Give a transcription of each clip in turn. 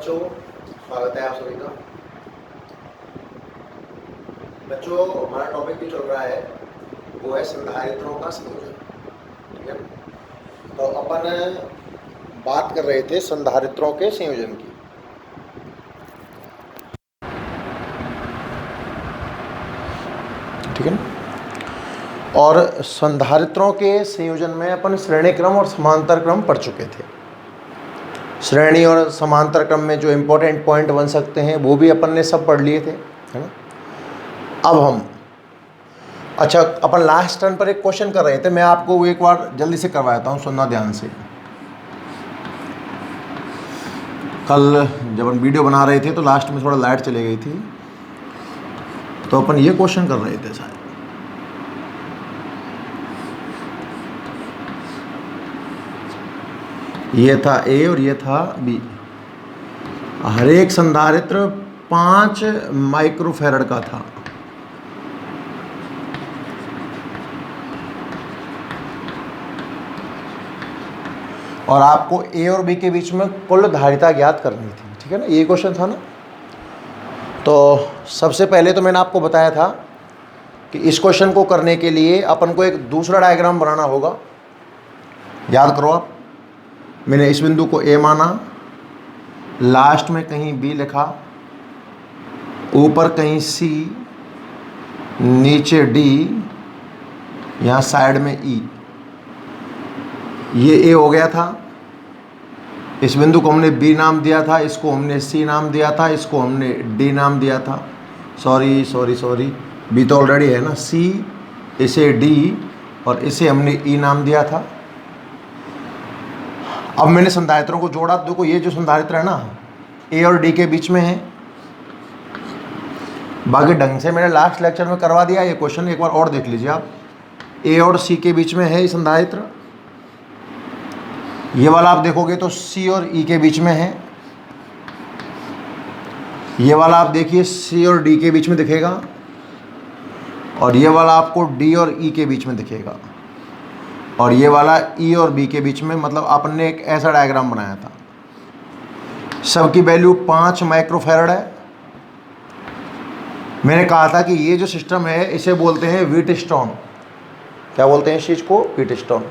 बच्चों, स्वागत है आप सभी का। बच्चों, हमारा टॉपिक जो चल रहा है वो है संधारित्रों का संयोजन। ठीक है, तो अपन बात कर रहे थे संधारित्रों के संयोजन की। ठीक है ना, और संधारित्रों के संयोजन में अपन श्रेणी क्रम और समांतर क्रम पढ़ चुके थे। श्रेणी और समांतर क्रम में जो इम्पोर्टेंट पॉइंट बन सकते हैं वो भी अपन ने सब पढ़ लिए थे, है ना। अब हम अपन लास्ट टर्न पर एक क्वेश्चन कर रहे थे, मैं आपको वो एक बार जल्दी से करवाता हूँ, सुनना ध्यान से। कल जब हम वीडियो बना रहे थे तो लास्ट में थोड़ा लाइट चली गई थी, तो अपन ये क्वेश्चन कर रहे थे शायद। ये था ए और ये था बी। हर एक संधारित्र 5 माइक्रोफैरड का था। और आपको ए और बी के बीच में कुल धारिता ज्ञात करनी थी। ठीक है ना, ये क्वेश्चन था ना। तो सबसे पहले तो मैंने आपको बताया था कि इस क्वेश्चन को करने के लिए अपन को एक दूसरा डायग्राम बनाना होगा। याद करो आप, मैंने इस बिंदु को ए माना, लास्ट में कहीं बी लिखा, ऊपर कहीं सी, नीचे डी, यहाँ साइड में ई। ये ए हो गया था। इस बिंदु को हमने बी नाम दिया था, इसको हमने सी नाम दिया था, इसको हमने डी नाम दिया था। सॉरी, बी तो ऑलरेडी है ना, सी, इसे डी और इसे हमने ई नाम दिया था। अब मैंने संधारित्रों को जोड़ा। देखो ये जो संधारित्र है ना, ए और डी के बीच में है। बाकी ढंग से मैंने लास्ट लेक्चर में करवा दिया ये क्वेश्चन, एक बार और देख लीजिए आप। ए और सी के बीच में है ये संधारित्र। ये वाला आप देखोगे तो सी और ई के बीच में है। ये वाला आप देखिए सी और डी के बीच में दिखेगा, और ये वाला आपको डी और ई के बीच में दिखेगा, और ये वाला ई और बी के बीच में। मतलब आपने ने एक ऐसा डायग्राम बनाया था। सबकी वैल्यू 5 माइक्रोफैरड है। मैंने कहा था कि ये जो सिस्टम है इसे बोलते हैं व्हीटस्टोन। क्या बोलते हैं इस चीज़ को? व्हीटस्टोन।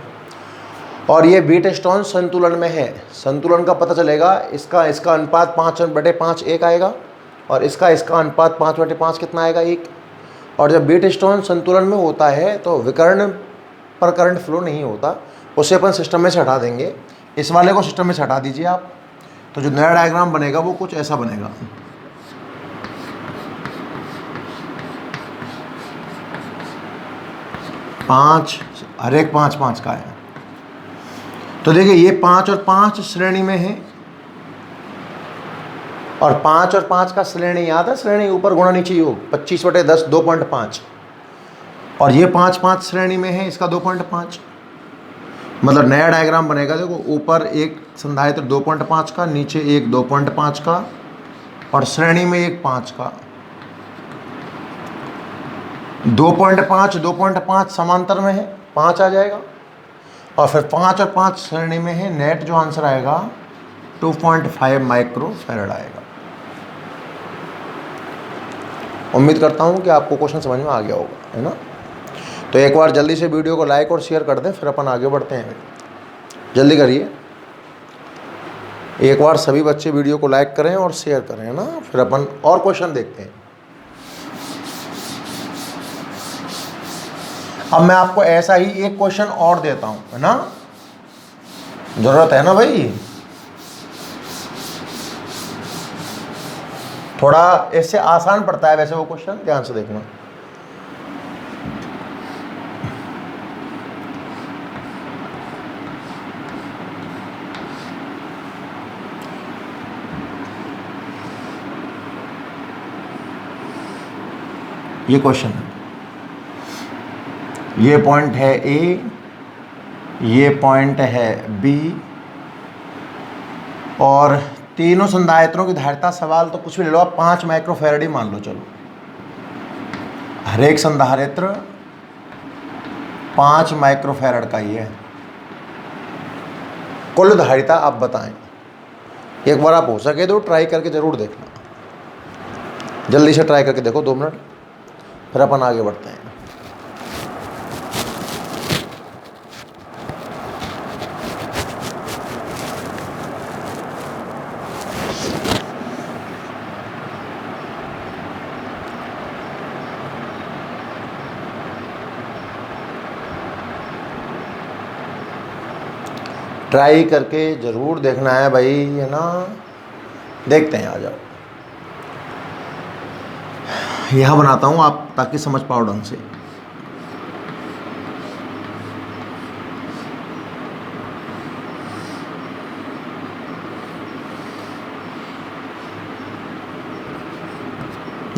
और ये व्हीटस्टोन संतुलन में है। संतुलन का पता चलेगा, इसका अनुपात 5/5 1 आएगा, और इसका अनुपात 5/5 कितना आएगा? 1। और जब व्हीटस्टोन संतुलन में होता है तो विकर्ण पर करंट फ्लो नहीं होता, उसे अपन सिस्टम में से हटा देंगे। इस वाले को सिस्टम में से हटा दीजिए आप, तो जो नया डायग्राम बनेगा वो कुछ ऐसा बनेगा। हर एक 5 का है। तो देखिए ये 5 और 5 श्रेणी में है, और 5 और 5 का श्रेणी याद है, श्रेणी ऊपर गुणा नीचे योग, 25/10 2.5। और ये 5 श्रेणी में है, इसका 2.5। मतलब नया डायग्राम बनेगा। देखो ऊपर एक संधारित्र 2.5 का, नीचे एक 2.5 का, और श्रेणी में एक 5 का। 2.5 समांतर में है, 5 आ जाएगा। और फिर 5 और 5 श्रेणी में है। नेट जो आंसर आएगा 2.5 माइक्रोफैरड आएगा। उम्मीद करता हूँ कि आपको क्वेश्चन समझ में आ गया होगा, है ना। तो एक बार जल्दी से वीडियो को लाइक और शेयर कर दें, फिर अपन आगे बढ़ते हैं। जल्दी करिए, एक बार सभी बच्चे वीडियो को लाइक करें और शेयर करें, है ना। फिर अपन और क्वेश्चन देखते हैं। अब मैं आपको ऐसा ही एक क्वेश्चन और देता हूं, है ना। जरूरत है ना भाई, थोड़ा इससे आसान पड़ता है वैसे वो क्वेश्चन, ध्यान से देखना। ये क्वेश्चन है, ये पॉइंट है ए, ये पॉइंट है बी, और तीनों संधारित्रों की धारिता सवाल तो कुछ भी ले लो आप, 5 माइक्रोफैरड ही मान लो। चलो, हर एक संधारित्र 5 माइक्रोफैरड का ही है। कुल धारिता आप बताएं। एक बार आप हो सके तो ट्राई करके ज़रूर देखना, जल्दी से ट्राई करके देखो 2 मिनट, फिर अपन आगे बढ़ते हैं। ट्राई करके ज़रूर देखना है भाई, है ना। देखते हैं, आ जाओ। यहाँ बनाता हूँ आप ताकि समझ पाओ ढंग से।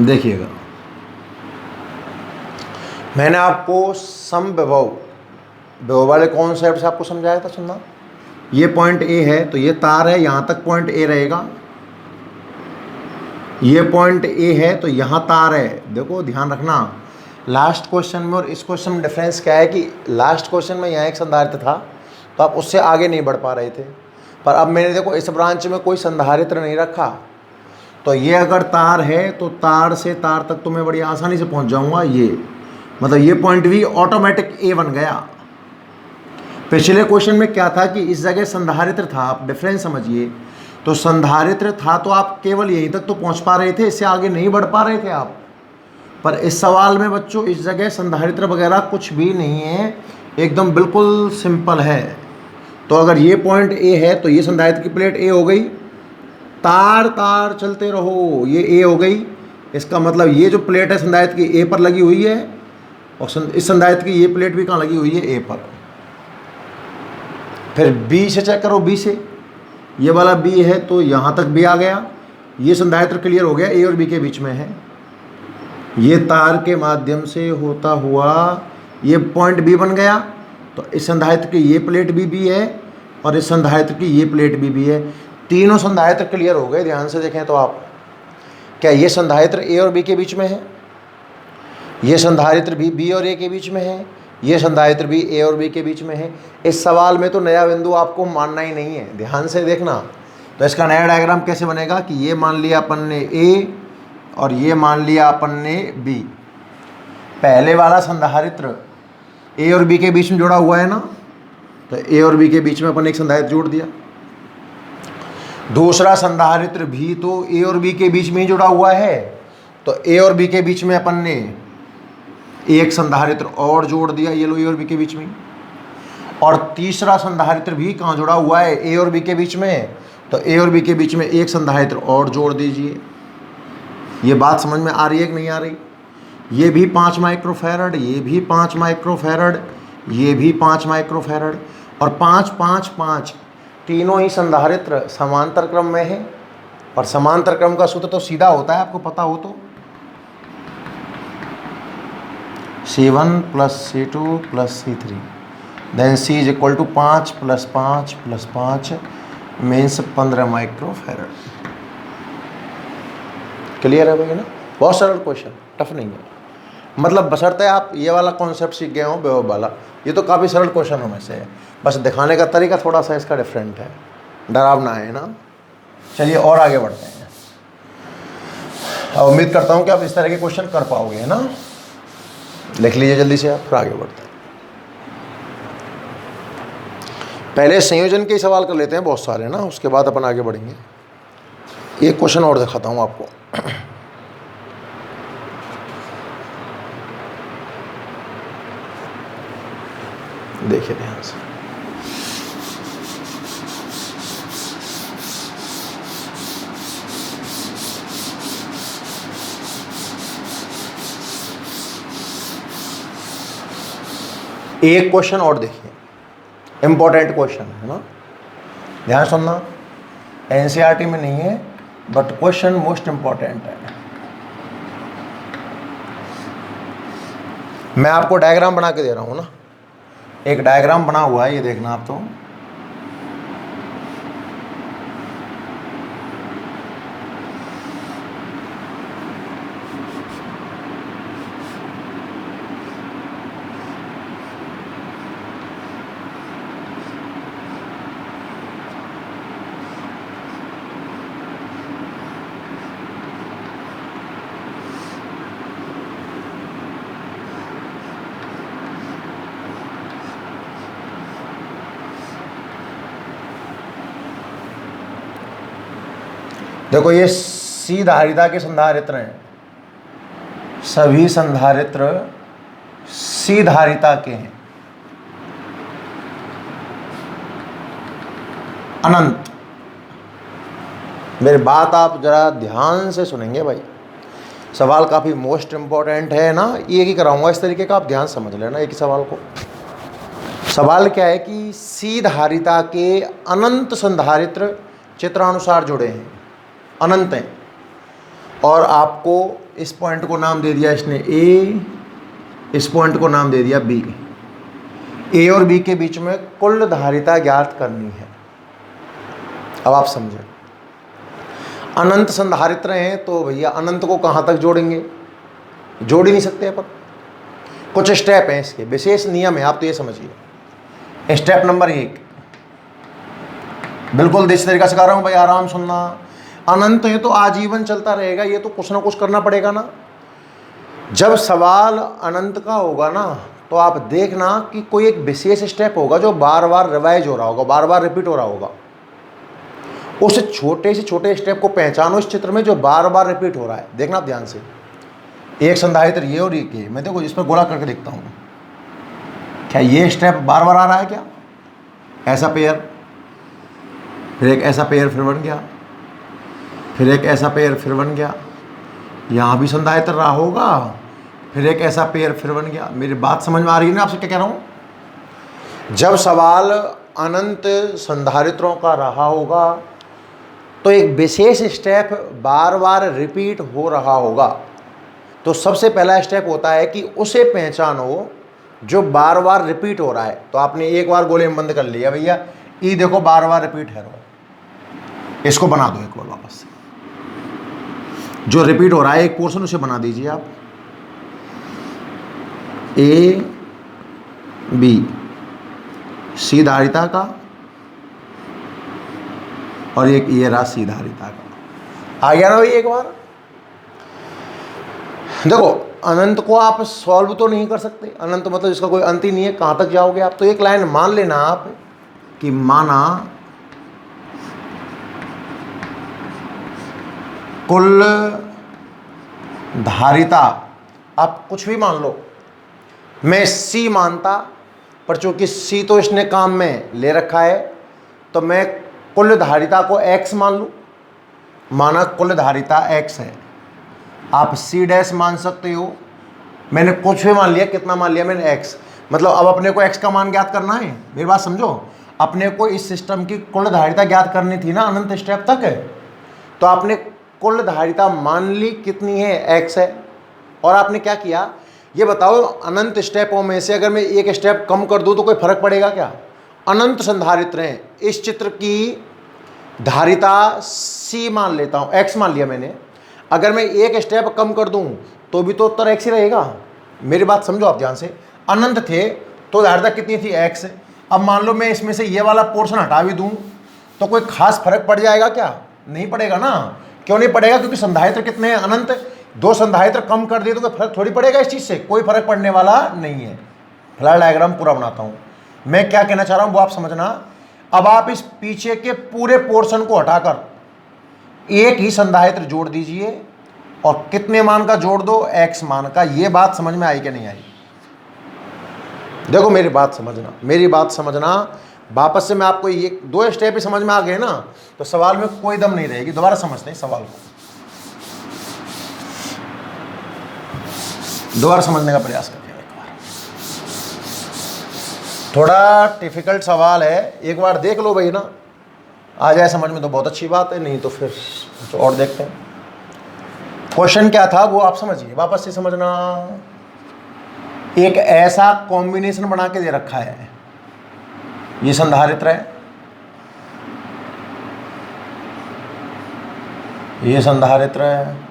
देखिएगा, मैंने आपको समविभव विभव वाले कॉन्सेप्ट से आपको समझाया था, सुनना। ये पॉइंट ए है तो ये तार है, यहाँ तक पॉइंट ए रहेगा। ये पॉइंट ए है तो यहाँ तार है। देखो ध्यान रखना, लास्ट क्वेश्चन में और इस क्वेश्चन में डिफरेंस क्या है कि लास्ट क्वेश्चन में यहाँ एक संधारित्र था तो आप उससे आगे नहीं बढ़ पा रहे थे, पर अब मैंने देखो इस ब्रांच में कोई संधारित्र नहीं रखा, तो ये अगर तार है तो तार से तार तक तो मैं बड़ी आसानी से पहुँच जाऊँगा। ये मतलब ये पॉइंट भी ऑटोमेटिक ए बन गया। पिछले क्वेश्चन में क्या था कि इस जगह संधारित्र था, आप डिफरेंस समझिए। तो संधारित्र था तो आप केवल यहीं तक तो पहुंच पा रहे थे, इससे आगे नहीं बढ़ पा रहे थे आप। पर इस सवाल में बच्चों इस जगह संधारित्र वगैरह कुछ भी नहीं है, एकदम बिल्कुल सिंपल है। तो अगर ये पॉइंट ए है तो ये संधारित्र की प्लेट ए हो गई, तार तार चलते रहो, ये ए हो गई। इसका मतलब ये जो प्लेट है संधारित्र की ए पर लगी हुई है, और इस संधारित्र की ये प्लेट भी कहाँ लगी हुई है, ए पर। फिर बी से चेक करो, बी से ये वाला बी है तो यहाँ तक बी आ गया। ये संधारित्र क्लियर हो गया, ए और बी के बीच में है। ये तार के माध्यम से होता हुआ ये पॉइंट बी बन गया, तो इस संधारित्र की ये प्लेट भी बी है और इस संधारित्र की ये प्लेट भी बी है। तीनों संधारित्र क्लियर हो गए। ध्यान से देखें तो आप, क्या ये संधारित्र ए और बी के बीच में है, ये संधारित्र भी बी और ए के बीच में है, ये संधारित्र भी ए और बी के बीच में है। इस सवाल में तो नया बिंदु आपको मानना ही नहीं है, ध्यान से देखना। तो इसका नया डायग्राम कैसे बनेगा कि ये मान लिया अपन ने ए और ये मान लिया अपन ने बी। पहले वाला संधारित्र ए और बी के बीच में जुड़ा हुआ है ना, तो ए और बी के बीच में अपन एक संधारित्र जोड़ दिया। दूसरा संधारित्र भी तो ए और बी के बीच में ही जुड़ा हुआ है, तो ए और बी के बीच में अपन ने एक संधारित्र और जोड़ दिया, ये लो ए और बी के बीच में। और तीसरा संधारित्र भी कहाँ जुड़ा हुआ है, ए और बी के बीच में, तो ए और बी के बीच में एक संधारित्र और जोड़ दीजिए। ये बात समझ में आ रही है कि नहीं आ रही। ये भी 5 माइक्रोफैरड, ये भी 5 माइक्रोफैरड, ये भी 5 माइक्रोफैरड, और 5 5 5 तीनों ही संधारित्र समांतर क्रम में है। और समांतर क्रम का सूत्र तो सीधा होता है, आपको पता हो तो, C1 + C2 + C3 then C is equal to 5 + 5 + 5 means 15 microfarad. Clear है भाई ना। बहुत सरल क्वेश्चन, टफ नहीं है। मतलब बशर्ते आप ये वाला कॉन्सेप्ट सीख गए हो विभव वाला, ये तो काफ़ी सरल क्वेश्चनों में से है, बस दिखाने का तरीका थोड़ा सा इसका डिफरेंट है, डरावना है ना। चलिए और आगे बढ़ते हैं। उम्मीद करता हूँ कि आप इस तरह के क्वेश्चन कर पाओगे, है ना। लिख लीजिए जल्दी से आप, फिर आगे बढ़ते हैं। पहले संयोजन के सवाल कर लेते हैं बहुत सारे ना, उसके बाद अपन आगे बढ़ेंगे। एक क्वेश्चन और दिखाता हूँ आपको। देखिए ध्यान से, एक क्वेश्चन और देखिए, इंपॉर्टेंट क्वेश्चन है ना, ध्यान सुनना। एनसीईआरटी में नहीं है बट क्वेश्चन मोस्ट इंपॉर्टेंट है। मैं आपको डायग्राम बना के दे रहा हूँ ना, एक डायग्राम बना हुआ है, ये देखना आप तो। देखो ये सी धारिता के संधारित्र हैं, सभी संधारित्र सी धारिता के हैं, अनंत। मेरी बात आप जरा ध्यान से सुनेंगे भाई, सवाल काफ़ी मोस्ट इम्पोर्टेंट है ना, एक ही कराऊंगा इस तरीके का, आप ध्यान समझ लेना एक ही सवाल को। सवाल क्या है कि सी धारिता के अनंत संधारित्र चित्रानुसार जुड़े हैं, अनंत हैं, और आपको इस पॉइंट को नाम दे दिया इसने ए, इस पॉइंट को नाम दे दिया बी। ए और बी के बीच में कुल धारिता ज्ञात करनी है। अब आप समझें, अनंत संधारित्र हैं तो भैया अनंत को कहाँ तक जोड़ेंगे, जोड़ ही नहीं सकते अपन। कुछ स्टेप हैं इसके, विशेष नियम है, आप तो ये समझिए। स्टेप नंबर 1, बिल्कुल देसी तरीका सिखा रहा हूँ भाई, आराम सुनना। अनंत है तो आजीवन चलता रहेगा, ये तो कुछ ना कुछ करना पड़ेगा ना। जब सवाल अनंत का होगा ना तो आप देखना कि कोई एक विशेष स्टेप होगा जो बार बार रिवाइज हो रहा होगा, बार बार रिपीट हो रहा होगा। उस छोटे से छोटे स्टेप को पहचानो इस चित्र में जो बार बार रिपीट हो रहा है। देखना आप ध्यान से, एक संधारित्र ये और एक ये, मैं देखो इस पर गोला करके देखता हूँ, क्या ये स्टेप बार बार आ रहा है क्या? ऐसा पेयर, फिर एक ऐसा पेयर फिर बन गया, फिर एक ऐसा पेयर फिर बन गया, यहाँ भी संधारित्र रहा होगा, फिर एक ऐसा पेयर फिर बन गया। मेरी बात समझ में आ रही है ना आपसे क्या कह रहा हूँ? जब सवाल अनंत संधारित्रों का रहा होगा तो एक विशेष स्टेप बार बार रिपीट हो रहा होगा। तो सबसे पहला स्टेप होता है कि उसे पहचानो जो बार बार रिपीट हो रहा है। तो आपने एक बार गोले में बंद कर लिया भैया, ई देखो बार बार रिपीट है, इसको बना दो एक बार वापस से, जो रिपीट हो रहा है एक पोर्शन उसे बना दीजिए आप। ए बी सी धारिता का, और एक ये रहा सी धारिता का। आ गया ना भाई एक बार? देखो अनंत को आप सॉल्व तो नहीं कर सकते, अनंत मतलब इसका कोई अंत ही नहीं है, कहाँ तक जाओगे आप। तो एक लाइन मान लेना आप कि माना कुल धारिता, आप कुछ भी मान लो, मैं सी मानता, पर चूंकि सी तो इसने काम में ले रखा है तो मैं कुल धारिता को x मान लूँ। माना कुल धारिता x है, आप c डैश मान सकते हो, मैंने कुछ भी मान लिया, कितना मान लिया मैंने x। मतलब अब अपने को x का मान ज्ञात करना है, मेरी बात समझो, अपने को इस सिस्टम की कुल धारिता ज्ञात करनी थी ना, अनंत स्टेप तक है। तो आपने कुल धारिता मान ली, कितनी है, x है। और आपने क्या किया ये बताओ, अनंत स्टेपों में से अगर मैं एक स्टेप कम कर दूं तो कोई फर्क पड़ेगा क्या? अनंत संधारित्र हैं, इस चित्र की धारिता c मान लेता हूं, x मान लिया मैंने, अगर मैं एक स्टेप कम कर दूं तो भी तो उत्तर x ही रहेगा। मेरी बात समझो आप ध्यान से, अनंत थे तो धारिता कितनी थी, x। अब मान लो मैं इसमें से ये वाला पोर्शन हटा भी दूं तो कोई खास फर्क पड़ जाएगा क्या? नहीं पड़ेगा ना। क्यों नहीं पड़ेगा? क्योंकि संधारित्र कितने हैं, अनंत। दो संधारित्र कम कर दिए तो कोई फर्क थोड़ी पड़ेगा इस चीज से, कोई फर्क पड़ने वाला नहीं है। फिलहाल डायग्राम पूरा बनाता हूं, मैं क्या कहना चाह रहा हूं वो आप समझना। अब आप इस पीछे के पूरे पोर्शन को हटाकर एक ही संधारित्र जोड़ दीजिए, और कितने मान का जोड़ दो, x मान का। ये बात समझ में आई कि नहीं आई? देखो मेरी बात समझना, मेरी बात समझना, वापस से मैं आपको ये दो स्टेप ही समझ में आ गए ना तो सवाल में कोई दम नहीं रहेगी। दोबारा समझते हैं सवाल को, दोबारा समझने का प्रयास करते हैं। एक बार थोड़ा डिफिकल्ट सवाल है, एक बार देख लो भाई ना, आ जाए समझ में तो बहुत अच्छी बात है, नहीं तो फिर कुछ और देखते हैं। क्वेश्चन क्या था वो आप समझिए, वापस से समझना। एक ऐसा कॉम्बिनेशन बना के दे रखा है, ये संधारित्र है, ये संधारित्र है,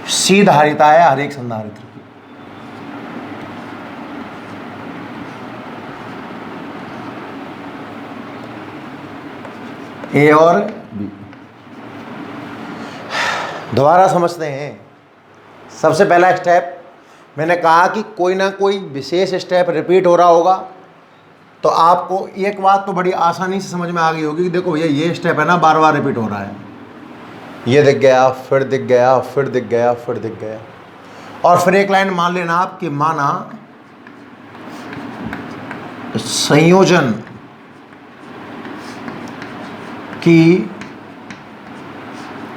सी धारिता है हर एक संधारित्र की। ए और बी। दोबारा समझते हैं। सबसे पहला स्टेप मैंने कहा कि कोई ना कोई विशेष स्टेप रिपीट हो रहा होगा, तो आपको एक बात तो बड़ी आसानी से समझ में आ गई होगी कि देखो भैया ये स्टेप है ना बार बार रिपीट हो रहा है। ये दिख गया, फिर दिख गया, फिर दिख गया, फिर दिख गया। और फिर एक लाइन मान लेना आप कि माना संयोजन की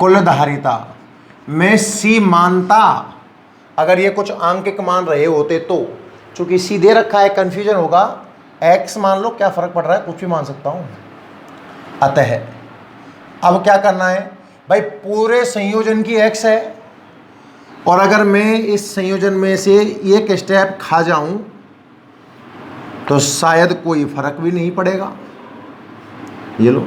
कुल धारिता में सी मानता, अगर ये कुछ आंकिक मान रहे होते तो, चूंकि सी दे रखा है कंफ्यूजन होगा, एक्स मान लो, क्या फर्क पड़ रहा है, कुछ भी मान सकता हूं। अतः अब क्या करना है भाई, पूरे संयोजन की एक्स है, और अगर मैं इस संयोजन में से एक स्टेप खा जाऊं तो शायद कोई फर्क भी नहीं पड़ेगा। ये लो,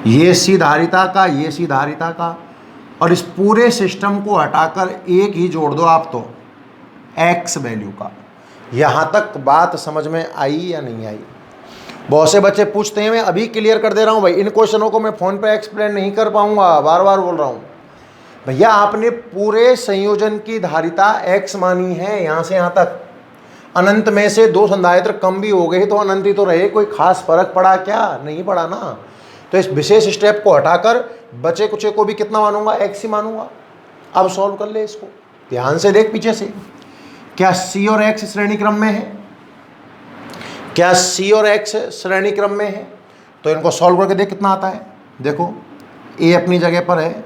ये सी धारिता का, ये सी धारिता का, और इस पूरे सिस्टम को हटाकर एक ही जोड़ दो आप तो एक्स वैल्यू का। यहां तक बात समझ में आई या नहीं आई? बहुत से बच्चे पूछते हैं, मैं अभी क्लियर कर दे रहा हूं भाई, इन क्वेश्चनों को मैं फोन पे एक्सप्लेन नहीं कर पाऊंगा, बार बार बोल रहा हूं भैया। आपने पूरे संयोजन की धारिता एक्स मानी है यहां से यहां तक, अनंत में से दो संधारित्र कम भी हो गए तो अनंत ही तो रहे, कोई खास फर्क पड़ा क्या? नहीं पड़ा ना। तो इस विशेष स्टेप को हटाकर बचे कुचे को भी कितना मानूंगा? एक्स ही मानूंगा। अब सॉल्व कर ले इसको, ध्यान से देख पीछे से। क्या सी और एक्स श्रेणी क्रम में है? क्या सी और एक्स श्रेणी क्रम में है? तो इनको सॉल्व करके देख कितना आता है। देखो, ए अपनी जगह पर है,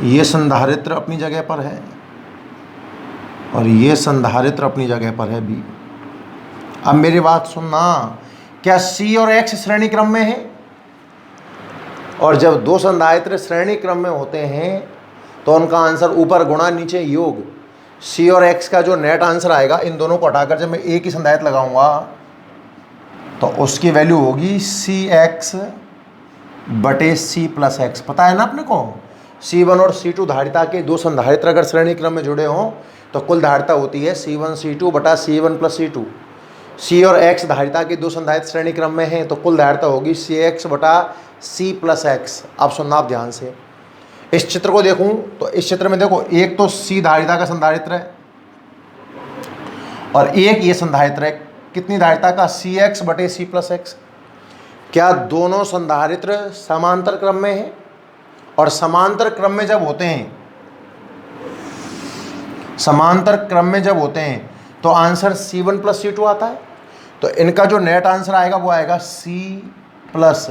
ये संधारित्र अपनी जगह पर है, और ये संधारित्र अपनी जगह पर है बी। अब मेरी बात सुनना, क्या सी और एक्स श्रेणी क्रम में है? और जब दो संधारित्र श्रेणी क्रम में होते हैं तो उनका आंसर ऊपर गुणा नीचे योग। सी और एक्स का जो नेट आंसर आएगा, इन दोनों को हटाकर जब मैं एक ही संधारित्र लगाऊंगा तो उसकी वैल्यू होगी सी एक्स बटे सी प्लस एक्स। पता है ना अपने को, C1 और C2 धारिता के दो संधारित्र अगर श्रेणी क्रम में जुड़े हों तो कुल धारिता होती है C1 C2 बटा C1 प्लस C2। सी और एक्स धारिता के दो संधारित्र श्रेणी क्रम में है तो कुल धारिता होगी CX बटा C प्लस एक्स। अब सुनना आप ध्यान से, इस चित्र को देखूं तो इस चित्र में देखो, एक तो C धारिता का संधारित्र है और एक ये संधारित्र है। कितनी धारिता का? CX बटे C प्लस एक्स। क्या दोनों संधारित्र समांतर क्रम में है? और समांतर क्रम में जब होते हैं, समांतर क्रम में जब होते हैं तो आंसर C1 प्लस C2 आता है। तो इनका जो नेट आंसर आएगा वो आएगा C प्लस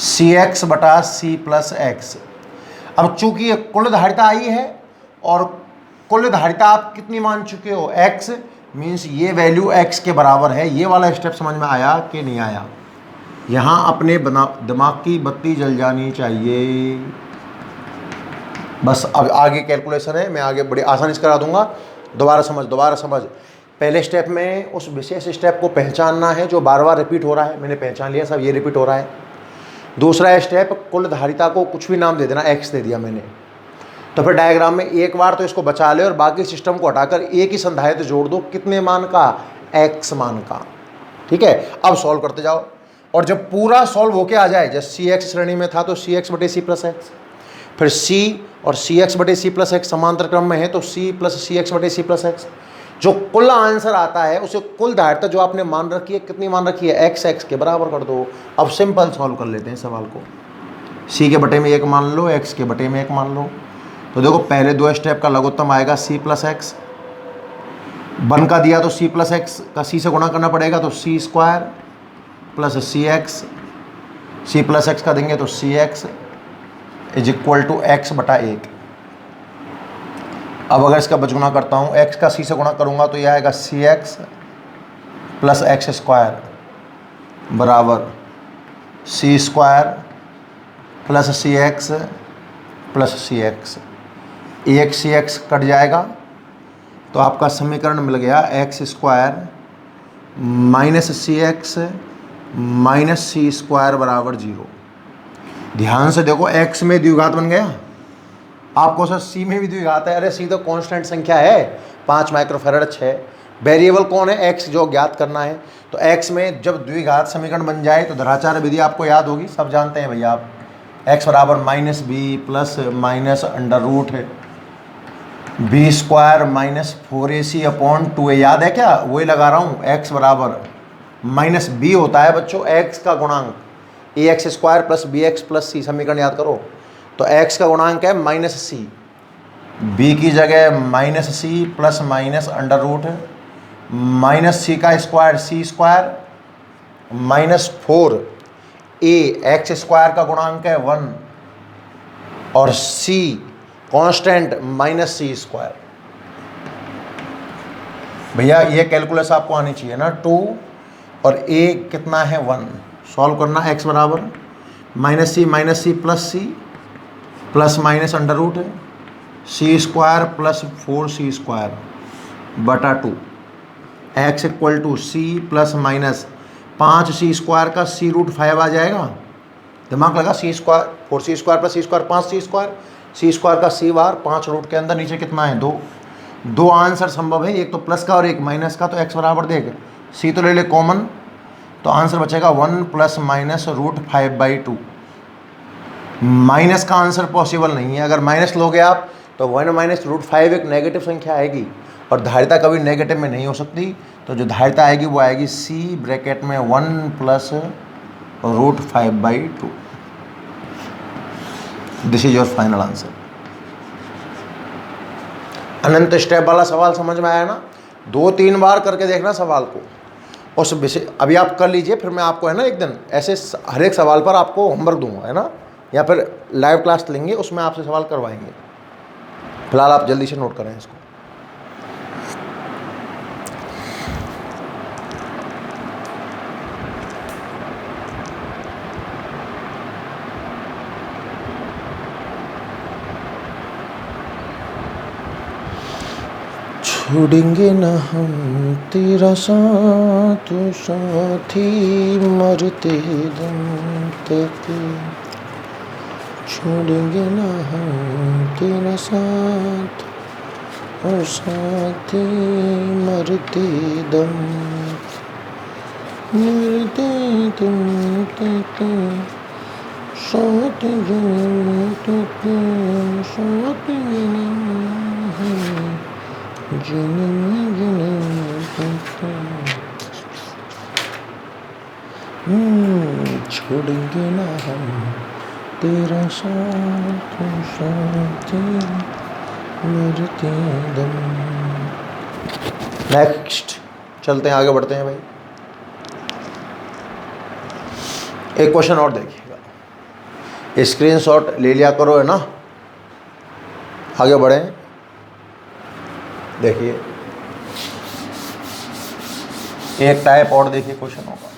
CX बटा C प्लस एक्स। अब चूंकि ये कुल धारिता आई है और कुल धारिता आप कितनी मान चुके हो? x, मीन्स ये वैल्यू x के बराबर है। ये वाला स्टेप समझ में आया कि नहीं आया? यहाँ अपने दिमाग की बत्ती जल जानी चाहिए। बस अब आगे कैलकुलेशन है, मैं आगे बड़ी आसानी से करा दूंगा। दोबारा समझ, दोबारा समझ। पहले स्टेप में उस विशेष स्टेप को पहचानना है जो बार बार रिपीट हो रहा है। मैंने पहचान लिया, सब ये रिपीट हो रहा है। दूसरा स्टेप, कुल धारिता को कुछ भी नाम दे देना, एक्स दे दिया मैंने। तो फिर डायग्राम में एक बार तो इसको बचा ले और बाकी सिस्टम को हटाकर एक ही संधारित्र जोड़ दो। कितने मान का? एक्स मान का। ठीक है, अब सॉल्व करते जाओ और जब पूरा सॉल्व होके आ जाए, जब सी एक्स श्रेणी में था तो सी एक्स बटे सी प्लस एक्स, फिर सी और सी एक्स बटे सी प्लस एक्स समांतर क्रम में है तो सी प्लस सी एक्स बटे सी प्लस एक्स। जो कुल आंसर आता है उसे कुल धारिता जो आपने मान रखी है, कितनी मान रखी है? एक्स एक्स के बराबर कर दो। अब सिंपल सॉल्व कर लेते हैं सवाल को। सी के बटे में एक मान लो, एक्स के बटे में एक मान लो। तो देखो, पहले दो स्टेप का लघुत्तम आएगा सी प्लस एक्स। वन का दिया तो सी प्लस एक्स का सी से गुणा करना पड़ेगा, तो C square plus C X. C plus X का देंगे तो C X is equal to X बटा एक। अब अगर इसका बचगुणा करता हूँ, x का c से गुणा करूँगा तो यह आएगा सी एक्स प्लस एक्स स्क्वायर बराबर सी square plus C x plus C x. एक सी एक्स कट जाएगा तो आपका समीकरण मिल गया एक्स स्क्वायर माइनस सी एक्स माइनस सी स्क्वायर बराबर 0। ध्यान से देखो, x में द्विघात बन गया। आपको सर सी में भी द्विघात है। अरे सी तो कांस्टेंट संख्या है, 5 माइक्रोफैराड 6, वेरिएबल कौन है, एक्स, जो ज्ञात करना है। तो एक्स में जब द्विघात समीकरण बन जाए तो धराचार्य विधि आपको याद होगी, सब जानते हैं भैया आप। एक्स बराबर minus B plus minus under root है B square minus 4ac upon 2a, याद है क्या, वही लगा रहा हूँ। एक्स बराबर माइनस बी होता है बच्चों एक्स का गुणांक, A X square plus B X plus C, समीकरण याद करो। तो एक्स का गुणांक है माइनस सी, बी की जगह minus C plus minus under root है माइनस सी का square C square minus 4 A X square का गुणांक है 1 और C constant minus C square. भैया ये कैलकुलस आपको आनी चाहिए ना, 2 और ए कितना है 1, सॉल्व करना। एक्स बराबर minus C plus minus under root है C square plus 4c square बटा 2, X equal to C plus minus 5c square का c रूट 5 आ जाएगा, दिमाग लगा, c square 4c square plus c square 5c square, c square का c बार 5 root के अंदर, नीचे कितना है 2, दो आंसर संभव है, एक तो प्लस का और एक माइनस का। तो x बराबर देख c तो ले ले कॉमन, तो आंसर बचेगा 1 प्लस माइनस रूट 5/2। माइनस का आंसर पॉसिबल नहीं है, अगर माइनस लोगे आप तो 1 माइनस रूट 5 एक नेगेटिव संख्या आएगी और धारिता कभी नेगेटिव में नहीं हो सकती। तो जो धारिता आएगी वो आएगी c ब्रैकेट में 1 plus root 5/2। This is your final answer. अनंत स्टेप वाला सवाल समझ में आया ना, 2-3 बार करके देखना सवाल को, उस विषय अभी आप कर लीजिए, फिर मैं आपको है ना एक दिन ऐसे हर एक सवाल पर आपको होमवर्क दूंगा, है ना, या फिर लाइव क्लास लेंगे उसमें आपसे सवाल करवाएंगे। फिलहाल आप जल्दी से नोट करें इसको। छोड़ेंगे न हम तेरा साथ साथी मरते दम तक, छोड़ेंगे न हम तेरा साथ और साथी मरते दम, मरते दम तक साथ जन्म तक, साथ जन्म जन्म तक छोड़ेंगे ना हम तेरा साथ साथ मरते दम। नेक्स्ट चलते हैं, आगे बढ़ते हैं भाई। एक क्वेश्चन और देखिएगा, स्क्रीनशॉट ले लिया करो, है ना। आगे बढ़ें, देखिए एक टाइप और देखिए क्वेश्चन होगा।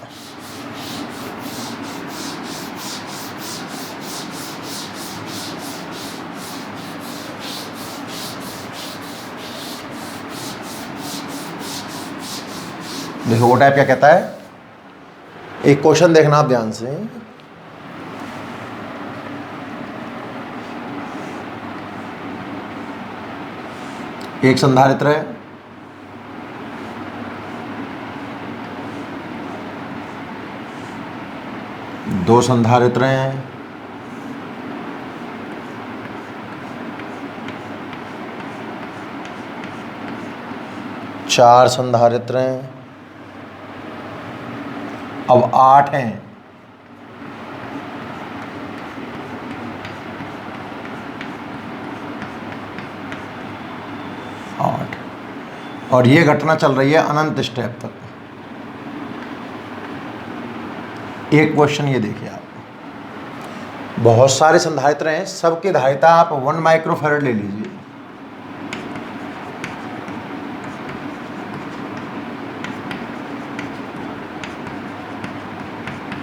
देखो वो टाइप क्या कहता है, एक क्वेश्चन देखना आप ध्यान से। एक संधारित्र है, दो संधारित्र हैं, चार संधारित्र हैं, अब 8 हैं। 8 और ये घटना चल रही है अनंत स्टेप तक। एक क्वेश्चन ये देखिए आप, बहुत सारे संधारित्र हैं, सबकी धारिता आप 1 माइक्रोफैरड ले लीजिए।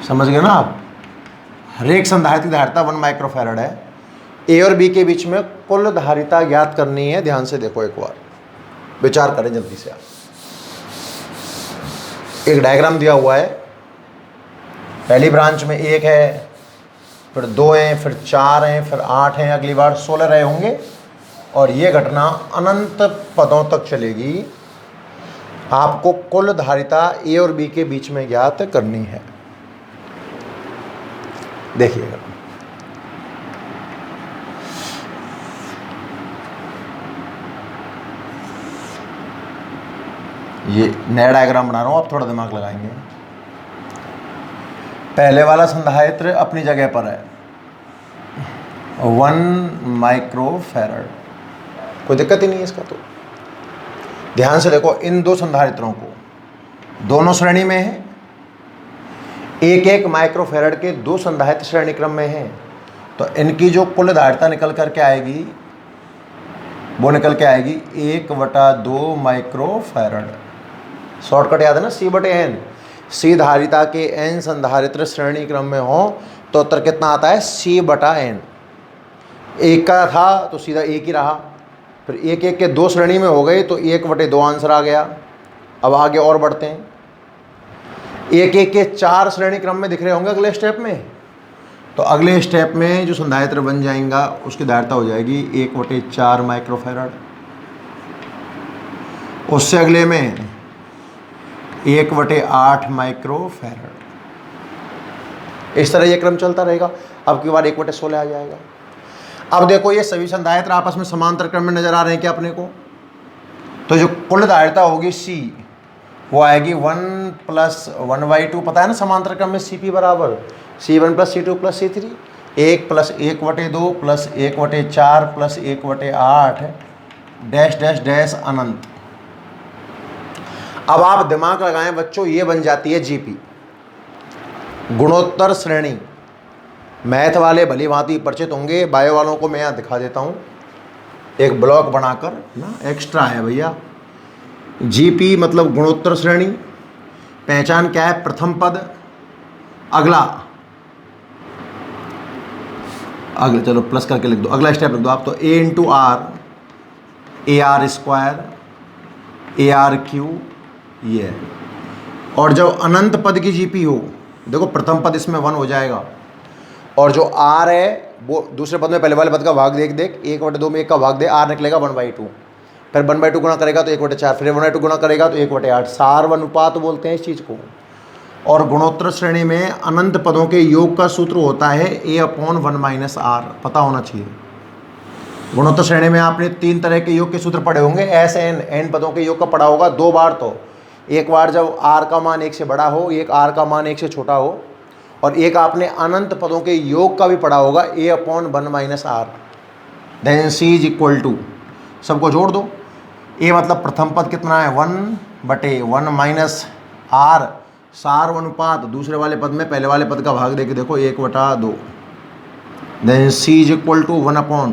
समझ गए ना आप, हर एक संधारित्र की धारिता 1 माइक्रोफैरड है। ए और बी के बीच में कुल धारिता ज्ञात करनी है। ध्यान से देखो, एक बार विचार करें जल्दी से आप। एक डायग्राम दिया हुआ है, पहली ब्रांच में 1 है, फिर 2 हैं, फिर 4 हैं, फिर 8 हैं, अगली बार 16 रहे होंगे और ये घटना अनंत पदों तक चलेगी। आपको कुल धारिता ए और बी के बीच में ज्ञात करनी है। देखिएगा, ये नया डायग्राम बना रहा हूँ, आप थोड़ा दिमाग लगाएंगे। पहले वाला संधारित्र अपनी जगह पर है 1 माइक्रोफैरड, कोई दिक्कत ही नहीं है इसका। तो ध्यान से देखो, इन दो संधारित्रों को दोनों श्रेणी में है, 1-1 माइक्रोफैरड के दो संधारित्र श्रेणी क्रम में है, तो इनकी जो कुल धारिता निकल करके आएगी वो निकल के आएगी 1/2 माइक्रोफैरड। शॉर्टकट याद है ना, C/N। C धारिता के N संधारित्र श्रेणी क्रम में हो तो उत्तर कितना आता है, C/N। एक का था तो सीधा एक ही रहा, फिर 1-1 के दो श्रेणी में हो गए तो 1/2 आंसर आ गया। अब आगे और बढ़ते हैं, 1-1 के 4 श्रेणी क्रम में दिख रहे होंगे अगले स्टेप में, तो अगले स्टेप में जो संधारित्र बन जाएगा उसकी धारिता हो जाएगी 1/4 माइक्रोफैरड। उससे अगले में 1/8 माइक्रोफैरड। इस तरह ये क्रम चलता रहेगा। अब की बार 1/16 आ जाएगा। अब देखो, ये सभी संधारित्र आपस में समांतर क्रम में नजर आ रहे हैं क्या अपने को, तो जो कुल धारिता होगी C वो आएगी 1 + 1/2, पता है ना समांतर क्रम में CP बराबर C1 + C2 + C3, 1 + 1/2 + 1/4 + 1/8 dash dash dash अनंत। अब आप दिमाग लगाएं बच्चों, ये बन जाती है GP, गुणोत्तर श्रेणी। मैथ वाले भली भांति परिचित होंगे, बायो वालों को मैं यहाँ दिखा देता हूँ एक ब्लॉक बनाकर ना, एक्स्ट्रा है भैया। GP मतलब गुणोत्तर श्रेणी। पहचान क्या है, प्रथम पद, अगला चलो प्लस करके लिख दो, अगला स्टेप लिख दो आप, तो A × R AR² ARQ ये है। और जब अनंत पद की GP हो, देखो प्रथम पद इसमें 1 हो जाएगा, और जो R है वो दूसरे पद में पहले वाले पद का भाग देख 1/2 में 1 का भाग दे, R निकलेगा 1/2, फिर 1/2 गुणा करेगा तो 1/4, फिर 1/2 गुणा करेगा तो 1/8। सार्वनुपात बोलते हैं इस चीज़ को। और गुणोत्तर श्रेणी में अनंत पदों के योग का सूत्र होता है A/1 - R, पता होना चाहिए। गुणोत्तर श्रेणी में आपने 3 तरह के योग के सूत्र पढ़े होंगे, n पदों के योग का पढ़ा होगा 2 बार। तो एक बार जब R का मान 1 से बड़ा हो, एक R का मान 1 से छोटा हो, और एक आपने अनंत पदों के योग का भी पढ़ा होगा A/1 - R। देन C = सबको जोड़ दो। A मतलब प्रथम पद कितना है 1/1 - R, सार्वनुपात दूसरे वाले पद में पहले वाले पद का भाग देके देखो 1/2। देन C = 1/1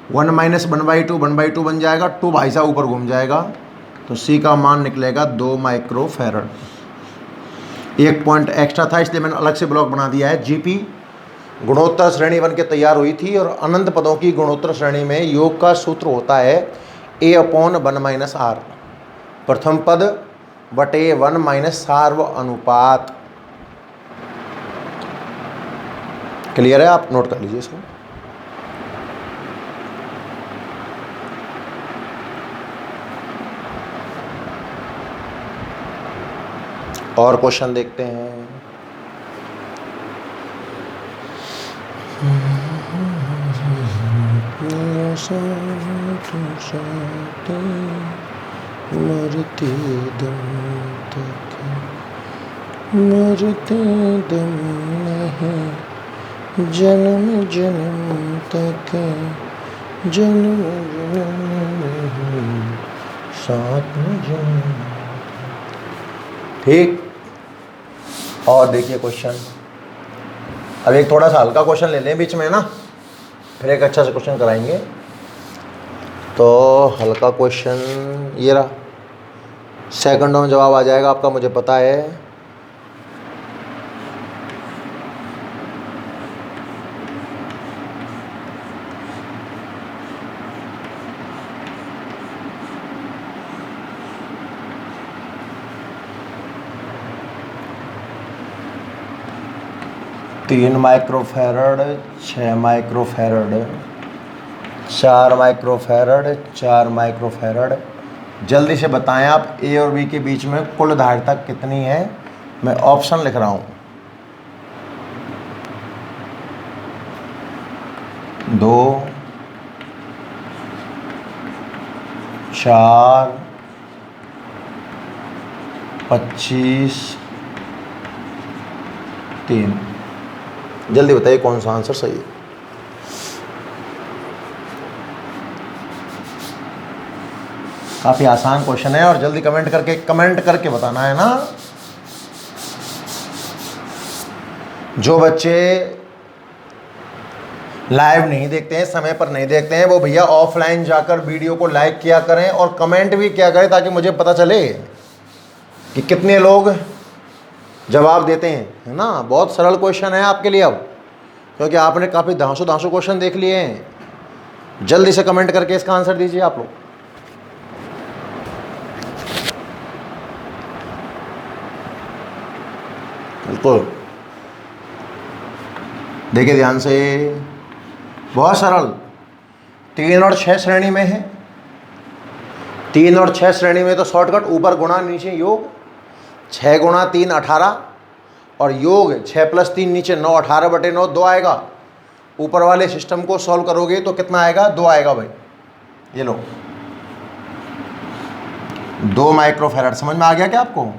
- 1/2 बन जाएगा, 2 भाई साहब ऊपर घूम जाएगा, तो C का मान निकलेगा 2 माइक्रोफैरड। एक पॉइंट एक्स्ट्रा था इसलिए मैंने अलग से ब्लॉक बना दिया है। GP गुणोत्तर श्रेणी बन के तैयार हुई थी, और अनंत पदों की गुणोत्तर श्रेणी में योग का सूत्र होता है A/1 - R, प्रथम पद बटे 1 - सार्व अनुपात। क्लियर है, आप नोट कर लीजिए इसको। और क्वेश्चन देखते हैं। मरते दम तक, मरते दम नहीं, जन्म जन्म तक, जन्म जन्म नहीं, साथ में जन्म। ठीक। और देखिए क्वेश्चन, अब एक थोड़ा सा हल्का क्वेश्चन ले लें बीच में ना, फिर एक अच्छा सा क्वेश्चन कराएंगे। तो हल्का क्वेश्चन ये रहा, सेकंडों में जवाब आ जाएगा आपका, मुझे पता है। तीन माइक्रोफैरड, 6 माइक्रोफैरड, 4 माइक्रोफैरड, 4 माइक्रोफैरड, जल्दी से बताएं आप, ए और बी के बीच में कुल धारिता कितनी है। मैं ऑप्शन लिख रहा हूँ, 2, 4, 25, 3। जल्दी बताइए कौन सा आंसर सही है। काफ़ी आसान क्वेश्चन है और जल्दी कमेंट करके बताना है ना। जो बच्चे लाइव नहीं देखते हैं, समय पर नहीं देखते हैं, वो भैया ऑफलाइन जाकर वीडियो को लाइक किया करें और कमेंट भी किया करें, ताकि मुझे पता चले कि कितने लोग जवाब देते हैं, है ना। बहुत सरल क्वेश्चन है आपके लिए अब, क्योंकि आपने काफ़ी धांसू क्वेश्चन देख लिए हैं। जल्दी से कमेंट करके इसका आंसर दीजिए आप लोग। बिल्कुल, देखिए ध्यान से, बहुत सरल। 3 और 6 श्रेणी में है। 3 और 6 श्रेणी में तो शॉर्टकट ऊपर गुणा नीचे योग। 6 गुणा 3 18 और योग 6 + 3 नीचे 9, 18/9 2 आएगा। ऊपर वाले सिस्टम को सॉल्व करोगे तो कितना आएगा, 2 आएगा भाई। ये लो 2 माइक्रोफैराड। समझ में आ गया क्या आपको।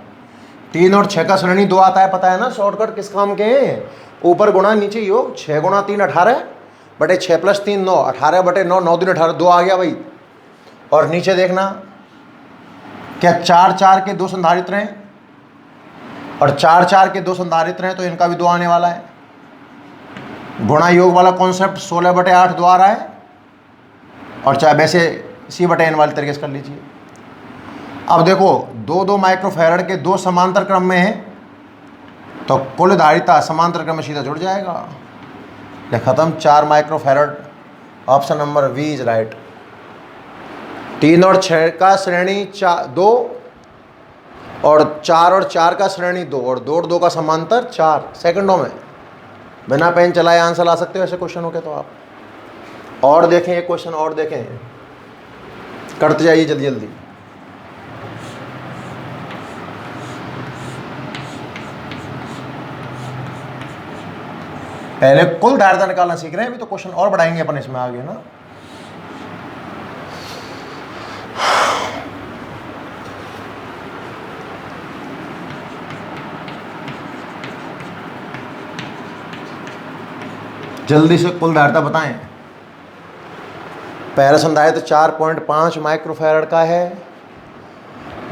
3 और 6 का श्रेणी 2 आता है, पता है ना शॉर्टकट किस काम के हैं। ऊपर गुणा नीचे योग। 6 गुणा 3 18/6 + 3 9, 18/9, 9 दूनी 18, 2 आ गया भाई। और नीचे देखना, क्या 4 4 के 2 संधारित्र हैं और 4 4 के 2 संधारित्र हैं, तो इनका भी 2 आने वाला है। गुणा योग वाला कॉन्सेप्ट 16/8 2 आ रहा है। और चाहे वैसे C/N वाले तरीके से कर लीजिए। अब देखो 2-2 माइक्रोफैराड के 2 समांतर क्रम में है, तो कुल धारिता समांतर क्रम में सीधा जुड़ जाएगा। ये खत्म। 4 microfarad. Option number B is right. 3 और 6 का श्रेणी 2 और 4 और 4 का श्रेणी 2 और 2 और 2 का समांतर 4। सेकंडों में बिना पेन चलाए आंसर ला सकते हो ऐसे क्वेश्चन हो के। तो आप और देखें ये क्वेश्चन, और देखें, करते जाइए जल्दी जल्दी। पहले कुल धारिता निकालना सीख रहे हैं, अभी तो क्वेश्चन और बढ़ाएंगे अपन इसमें आगे ना। जल्दी से कुल धारिता बताएं। पहला संधारित्र 4.5 माइक्रोफैराड का है,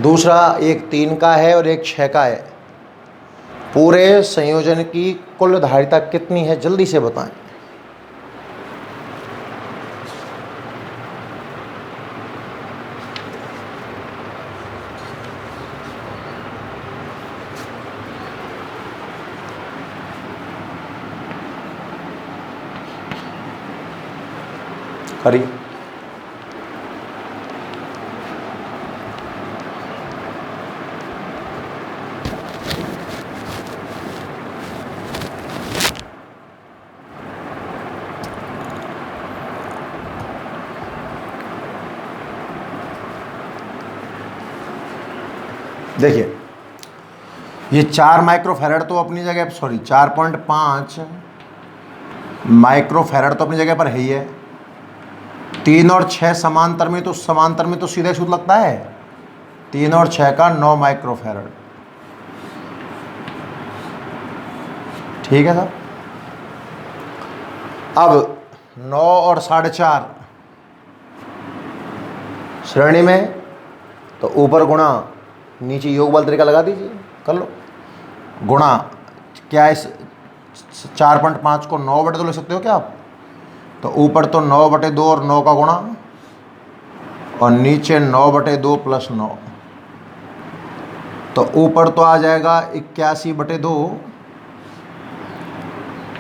दूसरा एक 3 का है और एक 6 का है। पूरे संयोजन की कुल धारिता कितनी है, जल्दी से बताएं। करिए। देखिए ये 4 माइक्रोफैराड तो अपनी जगह, सॉरी 4.5 माइक्रोफैराड तो अपनी जगह पर है ही है। 3 और 6 समांतर में, तो समांतर में तो सीधे सूत्र लगता है। 3 और 6 का 9 माइक्रोफैराड। ठीक है सर। अब 9 और 4.5 श्रेणी में, तो ऊपर गुणा नीचे योग वाला तरीका लगा दीजिए, कर लो। गुणा क्या इस 4.5 को 9/2 ले सकते हो क्या आप। तो ऊपर तो 9/2 और 9 का गुणा, और नीचे 9/2 + 9, तो ऊपर तो आ जाएगा 81/2,